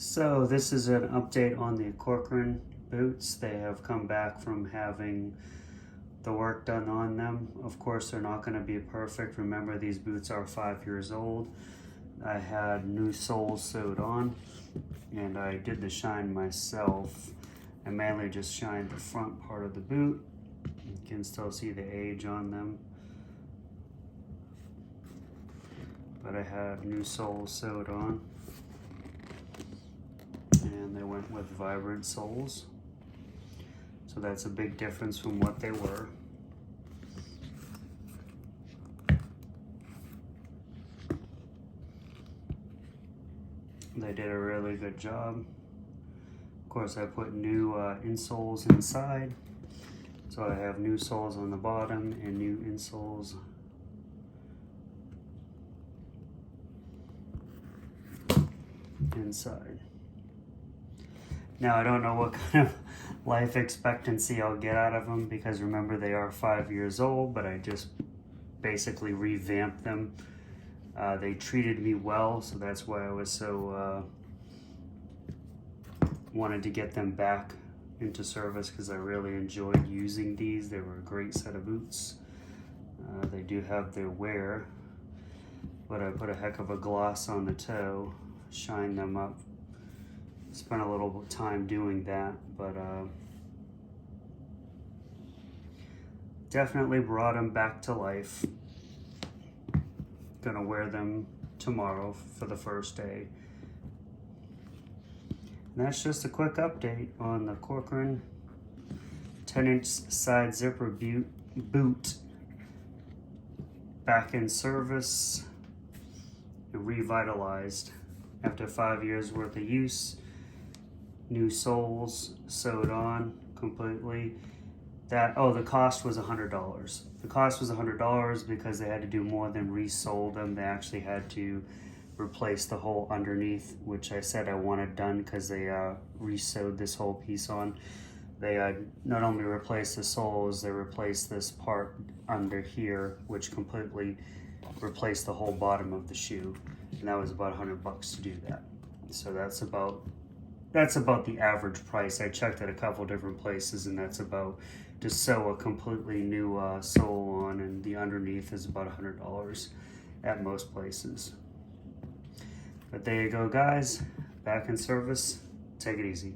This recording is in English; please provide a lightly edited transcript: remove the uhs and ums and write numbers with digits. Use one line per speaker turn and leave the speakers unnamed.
So this is an update on the Corcoran boots. They have come back from having the work done on them. Of course, they're not going to be perfect. Remember, these boots are 5 years old. I had new soles sewed on, and I did the shine myself. I mainly just shined the front part of the boot. You can still see the age on them. But I had new soles sewed on. And they went with vibrant soles. So that's a big difference from what they were. They did a really good job. Of course, I put new insoles inside. So I have new soles on the bottom and new insoles inside. Now, I don't know what kind of life expectancy I'll get out of them, because remember, they are 5 years old, but I just basically revamped them. They treated me well, so that's why I was so wanted to get them back into service, because I really enjoyed using these. They were a great set of boots. They do have their wear, but I put a heck of a gloss on the toe, shined them up. Spent a little time doing that, but definitely brought them back to life. Gonna wear them tomorrow for the first day. And that's just a quick update on the Corcoran 10-inch side zipper boot back in service and revitalized after 5 years worth of use. New soles sewed on completely. The cost was $100. The cost was $100 because they had to do more than resole them. They actually had to replace the whole underneath, which I said I wanted done because they re-sewed this whole piece on. They not only replaced the soles, they replaced this part under here, which completely replaced the whole bottom of the shoe. And that was about $100 to do that. So that's about the average price. I checked at a couple different places, and that's about to sew a completely new sole on, and the underneath is about $100 at most places. But there you go, guys. Back in service. Take it easy.